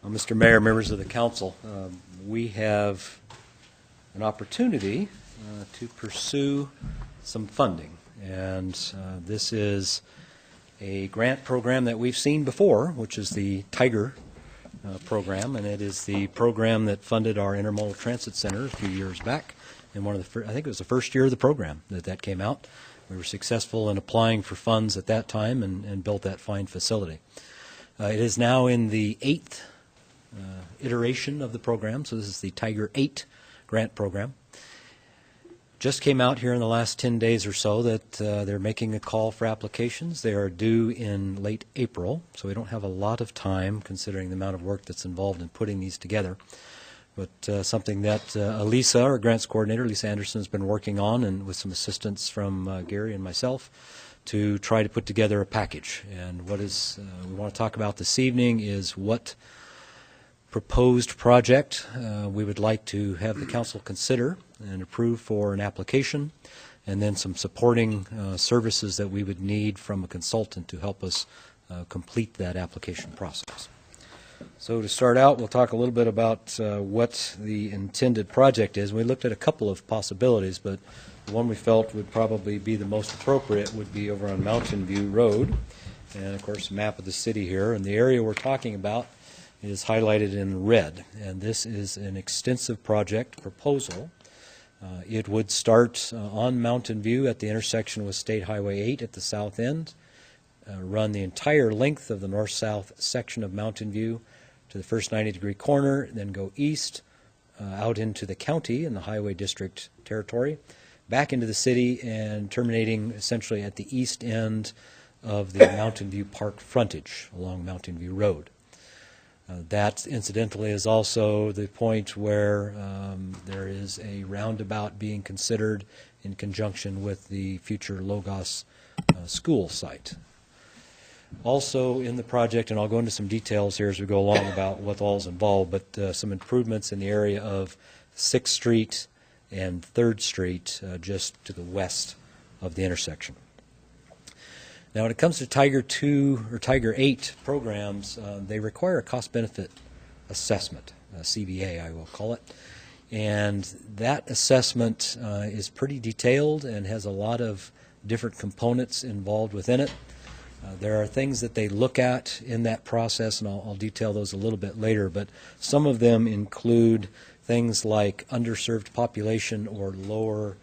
Well, Mr. Mayor, members of the council, we have an opportunity to pursue some funding. And this is a grant program that we've seen before, which is the Tiger program, and it is the program that funded our Intermodal Transit Center a few years back. And I think it was the first year of the program that came out. We were successful in applying for funds at that time and built that fine facility. It is now in the 8th iteration of the program, so this is the Tiger 8 grant program. Just came out here in the last 10 days or so that they're making a call for applications. They are due in late April, so we don't have a lot of time considering the amount of work that's involved in putting these together. But something that Elisa, our grants coordinator, Lisa Anderson, has been working on, and with some assistance from Gary and myself, to try to put together a package. And what we want to talk about this evening is what proposed project we would like to have the council consider and approve for an application, and then some supporting services that we would need from a consultant to help us complete that application process. So to start out, we'll talk a little bit about what the intended project is. We looked at a couple of possibilities, but the one we felt would probably be the most appropriate would be over on Mountain View Road. And of course, a map of the city here. And the area we're talking about is highlighted in red. And this is an extensive project proposal. It would start on Mountain View at the intersection with State Highway 8 at the south end, run the entire length of the north-south section of Mountain View to the first 90-degree corner, then go east out into the county in the Highway District territory, back into the city, and terminating essentially at the east end of the Mountain View Park frontage along Mountain View Road. That, incidentally, is also the point where there is a roundabout being considered in conjunction with the future Logos school site. Also in the project, and I'll go into some details here as we go along about what all is involved, but some improvements in the area of 6th Street and 3rd Street just to the west of the intersection. Now, when it comes to Tiger 2 or Tiger 8 programs, they require a cost-benefit assessment, CBA I will call it. And that assessment is pretty detailed and has a lot of different components involved within it. There are things that they look at in that process, and I'll detail those a little bit later, but some of them include things like underserved population or lower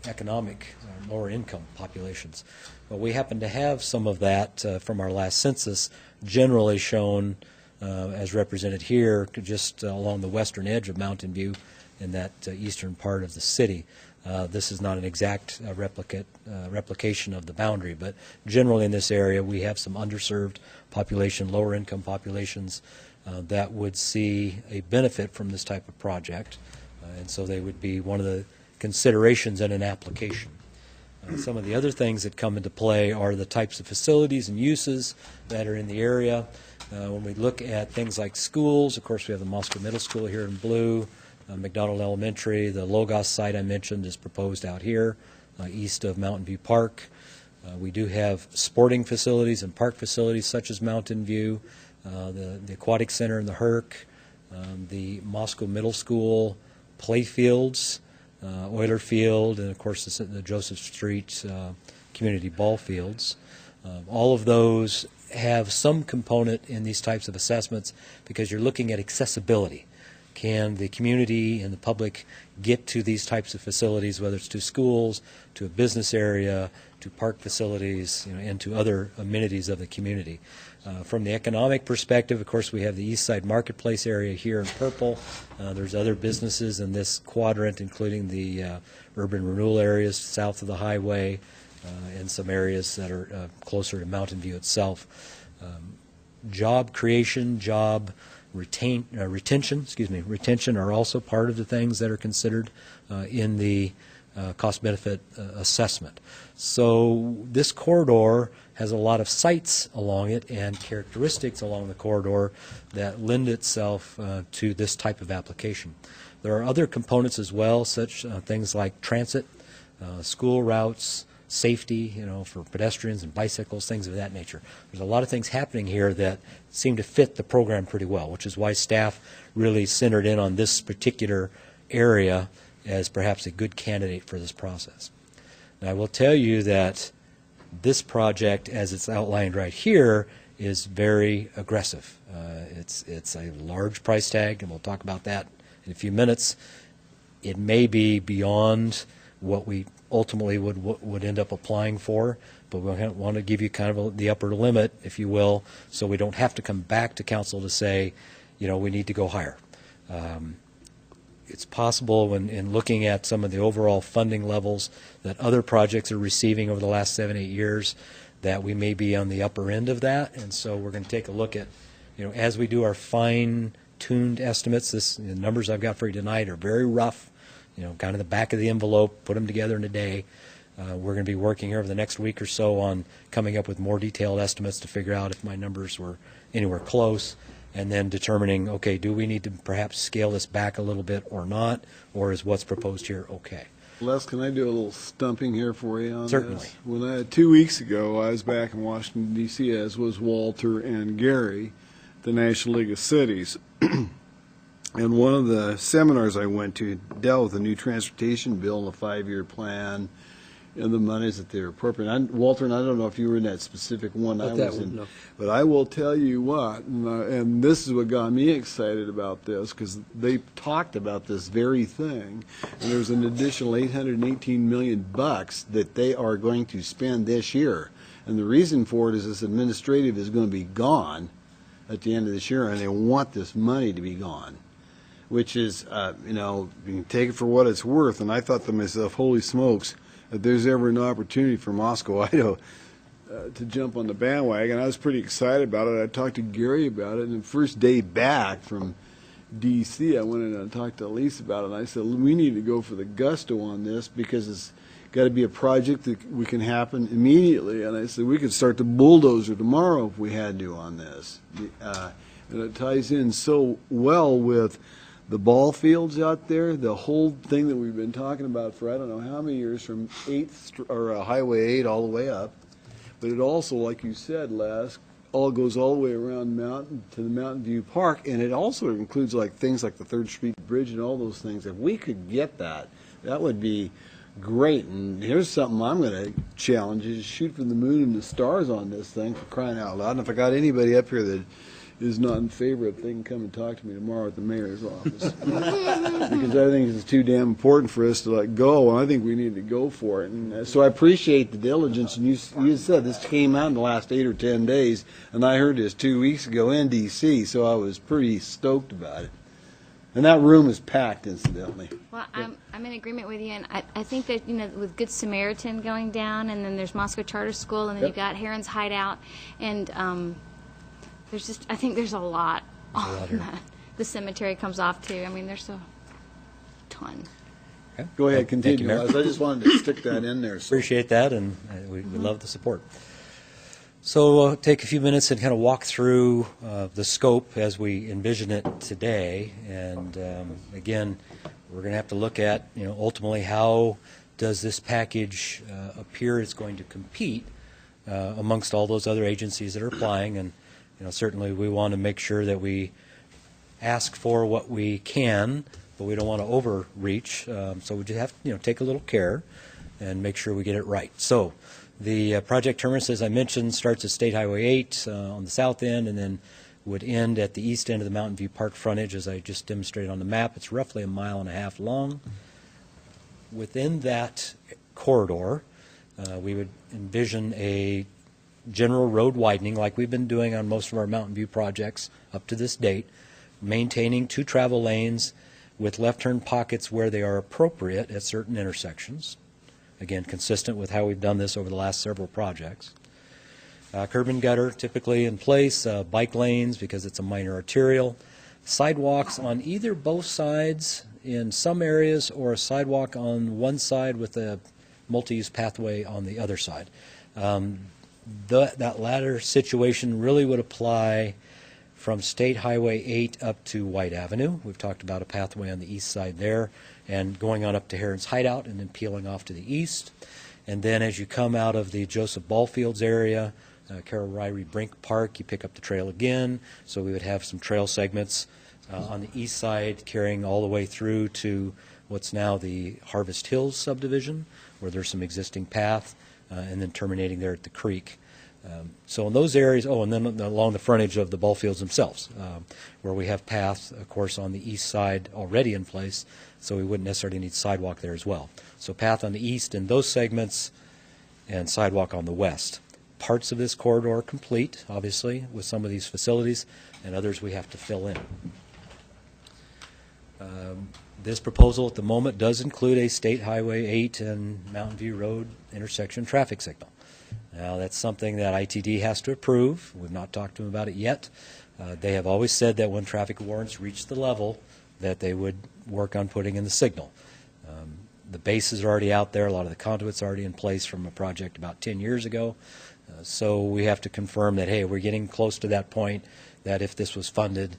economic, lower income populations. Well, we happen to have some of that from our last census, generally shown as represented here just along the western edge of Mountain View in that eastern part of the city. This is not an exact replication of the boundary, but generally in this area we have some underserved population, lower income populations that would see a benefit from this type of project, and so they would be one of the considerations in an application. Some of the other things that come into play are the types of facilities and uses that are in the area. When we look at things like schools, of course we have the Moscow Middle School here in blue, McDonald Elementary. The Logos site I mentioned is proposed out here east of Mountain View Park. We do have sporting facilities and park facilities such as Mountain View, the Aquatic Center in the Herc, the Moscow Middle School, playfields, Euler Field, and of course the Joseph Street community ball fields. All of those have some component in these types of assessments because you're looking at accessibility. Can the community and the public get to these types of facilities, whether it's to schools, to a business area, to park facilities, and to other amenities of the community? From the economic perspective, of course, we have the East Side Marketplace area here in purple. There's other businesses in this quadrant, including the urban renewal areas south of the highway and some areas that are closer to Mountain View itself. Job creation, job retention are also part of the things that are considered in the cost-benefit assessment. So this corridor has a lot of sites along it and characteristics along the corridor that lend itself to this type of application. There are other components as well, such things like transit, school routes, safety, for pedestrians and bicycles, things of that nature. There's a lot of things happening here that seem to fit the program pretty well, which is why staff really centered in on this particular area as perhaps a good candidate for this process. Now, I will tell you that this project, as it's outlined right here, is very aggressive. It's a large price tag, and we'll talk about that in a few minutes. It may be beyond what we ultimately would end up applying for, but we want to give you kind of the upper limit, if you will, so we don't have to come back to council to say, we need to go higher. It's possible in looking at some of the overall funding levels that other projects are receiving over the last 7-8 years that we may be on the upper end of that, and so we're going to take a look at, as we do our fine-tuned estimates. The numbers I've got for you tonight are very rough, kind of the back of the envelope, put them together in a day. We're going to be working here over the next week or so on coming up with more detailed estimates to figure out if my numbers were anywhere close, and then determining, okay, do we need to perhaps scale this back a little bit or not, or is what's proposed here okay? Les, can I do a little stumping here for you on Certainly. this? 2 weeks ago, I was back in Washington, D.C., as was Walter and Gary, the National League of Cities. And one of the seminars I went to dealt with the new transportation bill and the 5-year plan and the monies that they're appropriate. Walter, and I don't know if you were in that specific one I was in, no. but I will tell you what, and this is what got me excited about this, because they talked about this very thing, and there's an additional $818 million that they are going to spend this year. And the reason for it is this administrative is going to be gone at the end of this year, and they want this money to be gone, which is, you can take it for what it's worth. And I thought to myself, holy smokes, if there's ever an opportunity for Moscow, Idaho, to jump on the bandwagon. I was pretty excited about it. I talked to Gary about it, and the first day back from D.C., I went in and talked to Elise about it, and I said, we need to go for the gusto on this because it's got to be a project that we can happen immediately. And I said, we could start the bulldozer tomorrow if we had to on this. And it ties in so well with the ball fields out there, the whole thing that we've been talking about for I don't know how many years, from Highway 8 all the way up. But it also, like you said, Les, all goes all the way around to the Mountain View Park, and it also includes things like the 3rd Street Bridge and all those things. If we could get that, that would be great. And here's something I'm going to challenge: is shoot for the moon and the stars on this thing, for crying out loud. And if I got anybody up here that is not in favor of it, they can come and talk to me tomorrow at the mayor's office. Because I think it's too damn important for us to let go, and I think we need to go for it. And so I appreciate the diligence. And you said this came out in the last 8 or 10 days, and I heard this 2 weeks ago in D.C., so I was pretty stoked about it. And that room is packed, incidentally. Well, I'm in agreement with you, and I think that, with Good Samaritan going down, and then there's Moscow Charter School, and then you've got Heron's Hideout, and I think there's a lot on that. The cemetery comes off too. I mean, there's a ton. Okay. Go ahead, Thank you, continue, Mayor. Les. I just wanted to stick that in there. So. Appreciate that, and we love the support. So we'll take a few minutes and kind of walk through the scope as we envision it today. And again, we're going to have to look at, ultimately how does this package appear it's going to compete amongst all those other agencies that are applying. And certainly we want to make sure that we ask for what we can, but we don't want to overreach. So we just have to take a little care and make sure we get it right. So the project terminus, as I mentioned, starts at State Highway 8 on the south end, and then would end at the east end of the Mountain View Park frontage, as I just demonstrated on the map. It's roughly 1.5 miles long. Within that corridor, we would envision a general road widening like we've been doing on most of our Mountain View projects up to this date, maintaining 2 travel lanes with left turn pockets where they are appropriate at certain intersections. Again, consistent with how we've done this over the last several projects. Curb and gutter typically in place, bike lanes because it's a minor arterial, sidewalks on either both sides in some areas, or a sidewalk on one side with a multi-use pathway on the other side. That latter situation really would apply from State Highway 8 up to White Avenue. We've talked about a pathway on the east side there, and going on up to Heron's Hideout and then peeling off to the east. And then as you come out of the Joseph Ballfields area, Carol Ryrie Brink Park, you pick up the trail again. So we would have some trail segments on the east side carrying all the way through to what's now the Harvest Hills subdivision, where there's some existing path, and then terminating there at the creek. So in those areas, and then along the frontage of the ball fields themselves, where we have paths, of course, on the east side already in place, so we wouldn't necessarily need sidewalk there as well. So path on the east in those segments and sidewalk on the west. Parts of this corridor are complete, obviously, with some of these facilities, and others we have to fill in. This proposal at the moment does include a State Highway 8 and Mountain View Road intersection traffic signal. Now, that's something that ITD has to approve. We've not talked to them about it yet. They have always said that when traffic warrants reach the level, that they would work on putting in the signal. The bases are already out there. A lot of the conduit's already in place from a project about 10 years ago. So we have to confirm that, hey, we're getting close to that point that if this was funded,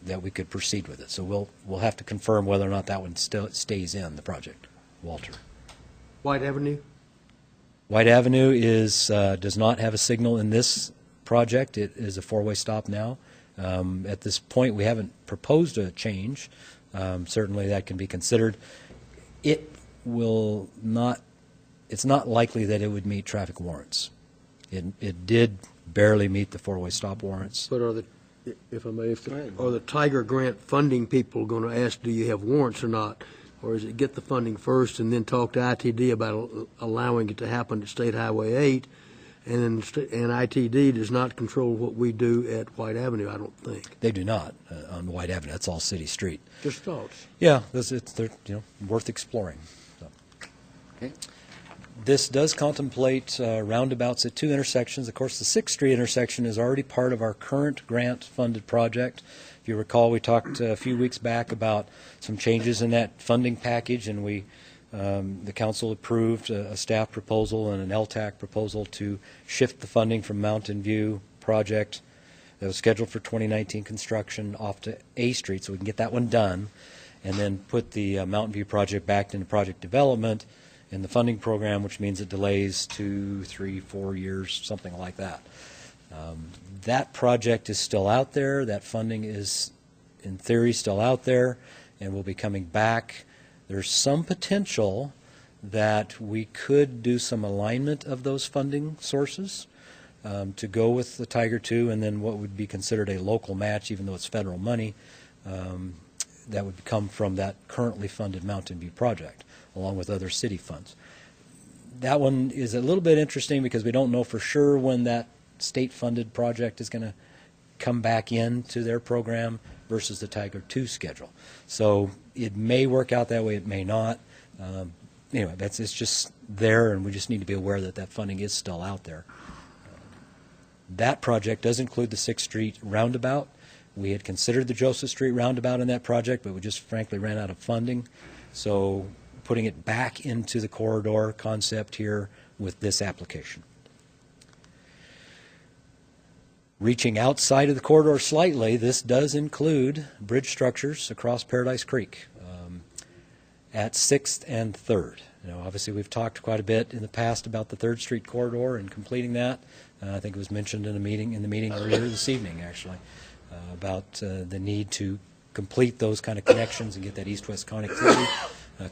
that we could proceed with it. So we'll have to confirm whether or not that one still stays in the project. Walter. White Avenue? White Avenue does not have a signal in this project. It is a four-way stop now. At this point, we haven't proposed a change. Certainly that can be considered. It's not likely that it would meet traffic warrants. It did barely meet the four-way stop warrants. But are the Tiger Grant funding people going to ask, do you have warrants or not? Or is it get the funding first and then talk to ITD about allowing it to happen at State Highway 8? And ITD does not control what we do at White Avenue, I don't think. They do not on White Avenue. That's all city street. Just thoughts. Yeah, they're worth exploring. So. Okay. This does contemplate roundabouts at two intersections. Of course, the 6th Street intersection is already part of our current grant-funded project. If you recall, we talked a few weeks back about some changes in that funding package, and the council approved a staff proposal and an LTAC proposal to shift the funding from Mountain View project that was scheduled for 2019 construction off to A Street, so we can get that one done, and then put the Mountain View project back into project development in the funding program, which means it delays 2, 3, 4 years, something like that. That project is still out there. That funding is, in theory, still out there and will be coming back. There's some potential that we could do some alignment of those funding sources to go with the Tiger II and then what would be considered a local match, even though it's federal money, that would come from that currently funded Mountain View project, along with other city funds. That one is a little bit interesting because we don't know for sure when that state-funded project is going to come back into their program versus the Tiger II schedule. So it may work out that way, it may not. Anyway, it's just there, and we just need to be aware that that funding is still out there. That project does include the 6th Street roundabout. We had considered the Joseph Street roundabout in that project, but we just frankly ran out of funding. So putting it back into the corridor concept here with this application. Reaching outside of the corridor slightly, this does include bridge structures across Paradise Creek at 6th and 3rd. Obviously we've talked quite a bit in the past about the 3rd Street corridor and completing that. I think it was mentioned in the meeting earlier this evening, actually, about the need to complete those kind of connections and get that east-west connectivity.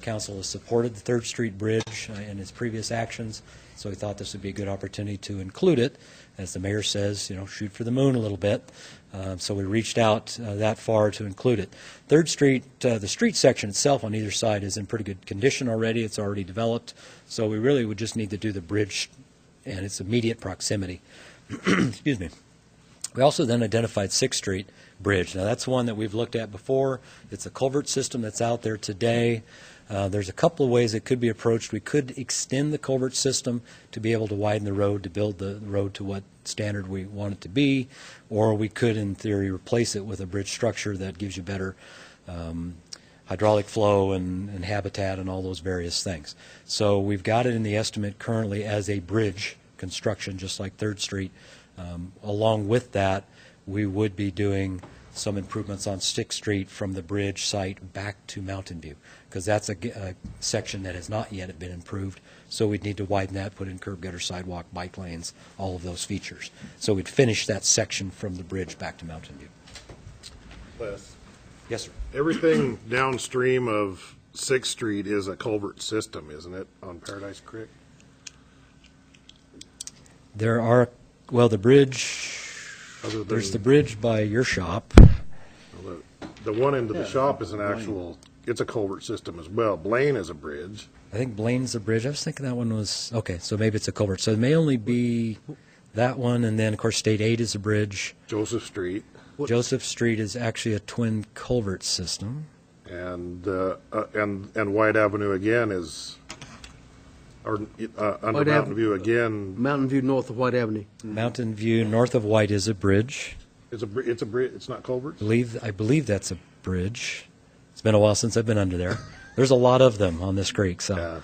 Council has supported the 3rd Street Bridge in its previous actions, so we thought this would be a good opportunity to include it. As the mayor says, shoot for the moon a little bit. So we reached out that far to include it. 3rd Street, the street section itself on either side is in pretty good condition already. It's already developed. So we really would just need to do the bridge and its immediate proximity. Excuse me. We also then identified 6th Street Bridge. Now that's one that we've looked at before. It's a culvert system that's out there today. There's a couple of ways it could be approached. We could extend the culvert system to be able to widen the road, to build the road to what standard we want it to be, or we could, in theory, replace it with a bridge structure that gives you better hydraulic flow and habitat and all those various things. So we've got it in the estimate currently as a bridge construction, just like 3rd Street. Along with that, we would be doing some improvements on Stick Street from the bridge site back to Mountain View, because that's a section that has not yet been improved. So we'd need to widen that, put in curb, gutter, sidewalk, bike lanes, all of those features. So we'd finish that section from the bridge back to Mountain View. Les, Yes, sir. everything downstream of Sixth Street is a culvert system, isn't it, on Paradise Creek? There are, well, the bridge, Other there's the than bridge by your shop. the one into the shop is an actual, it's a culvert system as well. Blaine is a bridge. I think Blaine's the bridge. I was thinking that one was, okay, so maybe it's a culvert. So it may only be that one, and then, of course, State 8 is a bridge. Joseph Street, Joseph Street is actually a twin culvert system. and White Avenue again is, or under White Mountain Ave- View again, Mountain View north of White Avenue. Mountain View, north of White is a bridge. it's a bridge, it's not culverts? I believe that's a bridge. It's been a while since I've been under there. There's a lot of them on this creek, so. Yeah.